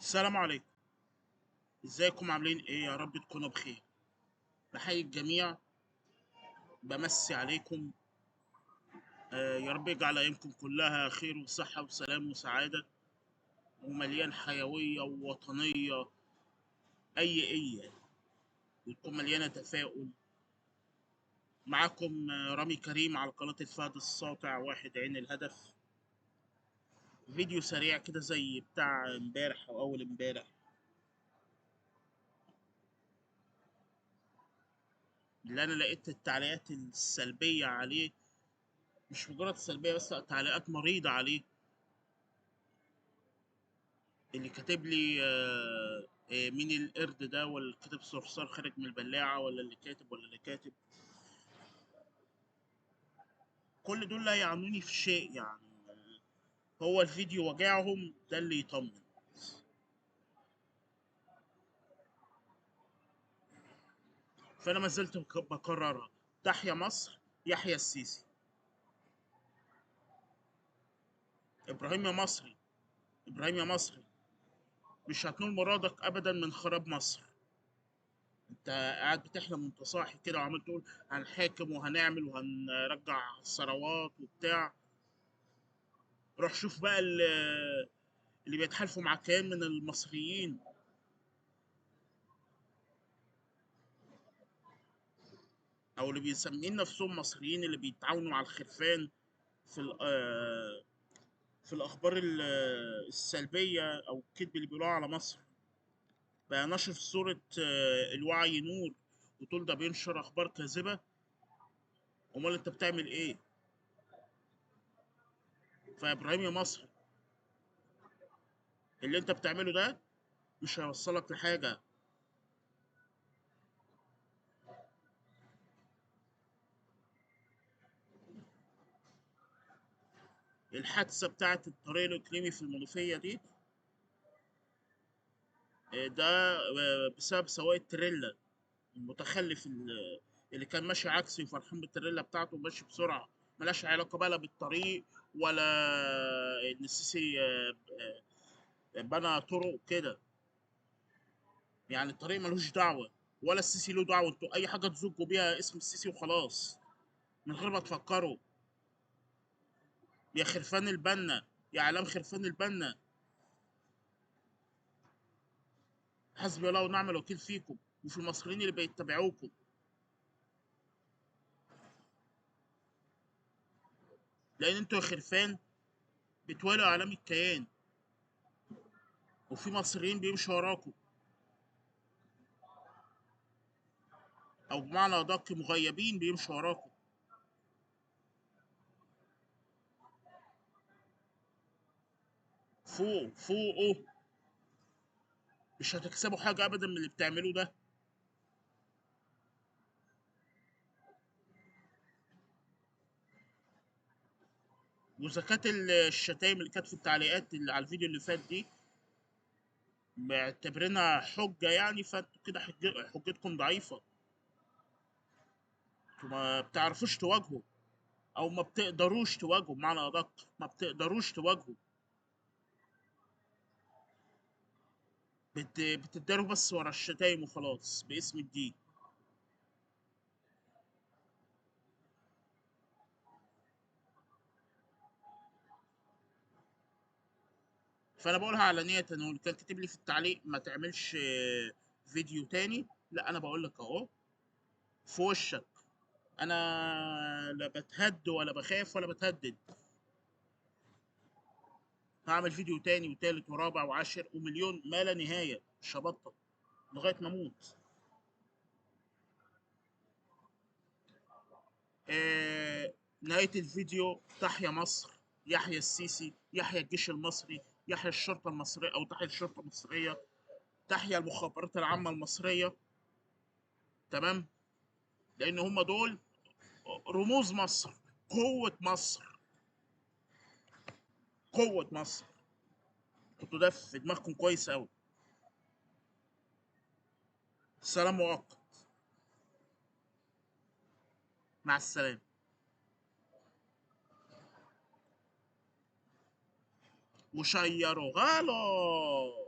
السلام عليكم. ازيكم عاملين ايه؟ يا رب تكونوا بخير. بحيي الجميع. بمسي عليكم. يا رب يجعل ايامكم كلها خير وصحة وسلام وسعادة، ومليان حيوية ووطنية. اي وتكون مليانة تفاؤل. معاكم رامي كريم على قناة الفهد الساطع، واحد عين الهدف. فيديو سريع كده زي بتاع امبارح او اول امبارح. اللي انا لقيت التعليقات السلبية عليه، مش مجرد سلبية بس، لأ، تعليقات مريضة عليه. اللي كاتب لي مين القرد ده، ولا اللي كاتب صرصار خارج من البلاعة، ولا اللي كاتب ولا اللي كاتب. كل دول لا يعنوني في شيء يعني. هو الفيديو وجعهم ده اللي يطمن. فأنا ما زلت بكررها: تحيا مصر، يحيا السيسي. إبراهيم يا مصري، إبراهيم يا مصري، مش هتنول مرادك أبدا من خراب مصر. أنت قاعد بتحلم وأنت صاحي كده، وعمال تقول هنحاكم وهنعمل وهنرجع الثروات وبتاع. روح شوف بقى اللي بيتحالفوا مع كيان من المصريين، او اللي بيسمين نفسهم مصريين، اللي بيتعاونوا مع الخرفان في في الاخبار السلبيه او الكذب اللي بيقولوها على مصر. بقى نشر في صوره الوعي نور، وتقول ده بينشر اخبار كاذبه. امال انت بتعمل ايه؟ فابراهيم يا مصر، اللي انت بتعمله ده مش هيوصلك لحاجه. الحادثه بتاعت الطريق الاقليمي في المنوفيه دي، ده بسبب سواق التريلا المتخلف اللي كان ماشي عكسي وفرحان بالتريلا بتاعته وماشي بسرعة. ملهاش علاقة بقى لا بالطريق، ولا إن السيسي بنى طرق كده. يعني الطريق ملوش دعوة، ولا السيسي له دعوة. انتوا أي حاجة تزجوا بيها اسم السيسي وخلاص، من غير ما تفكروا. يا خرفان البنا، يا إعلام خرفان البنا، حسبي الله ونعم الوكيل فيكم وفي المصريين اللي بيتبعوكم. لأن انتوا يا خرفان بتوالوا إعلام الكيان، وفي مصريين بيمشوا وراكم، او بمعنى ادق مغيبين بيمشوا وراكم. فوقوا. مش هتكسبوا حاجه ابدا من اللي بتعملوه ده. وزكاة الشتايم اللي كانت في التعليقات اللي على الفيديو اللي فات دي، معتبرينها حجه يعني. فانتوا كده حجتكم ضعيفه. انتوا ما بتعرفوش تواجهوا، او ما بتقدروش تواجهوا، بمعنى ادق ما بتقدروش تواجهوا. بتداروا بس ورا الشتايم وخلاص باسم الدين. فانا بقولها علانية، انه اللي كان كاتب لي في التعليق ما تعملش فيديو تاني، لا انا بقول لك اهو في وشك. انا لا بتهد ولا بخاف ولا بتهدد. هعمل فيديو تاني وتالت ورابع وعاشر ومليون ما لا نهاية، مش هبطل لغاية ما اموت. نهاية الفيديو: تحيا مصر، يحيا السيسي، يحيا الجيش المصري، يحيا الشرطة المصرية، أو تحيا الشرطة المصرية، تحيا المخابرات العامة المصرية. تمام؟ لأن هم دول رموز مصر، قوة مصر، قوة مصر. انتوا ده في دماغكم كويس أوي. سلام مؤقت. مع السلامة. وشيروا غلط.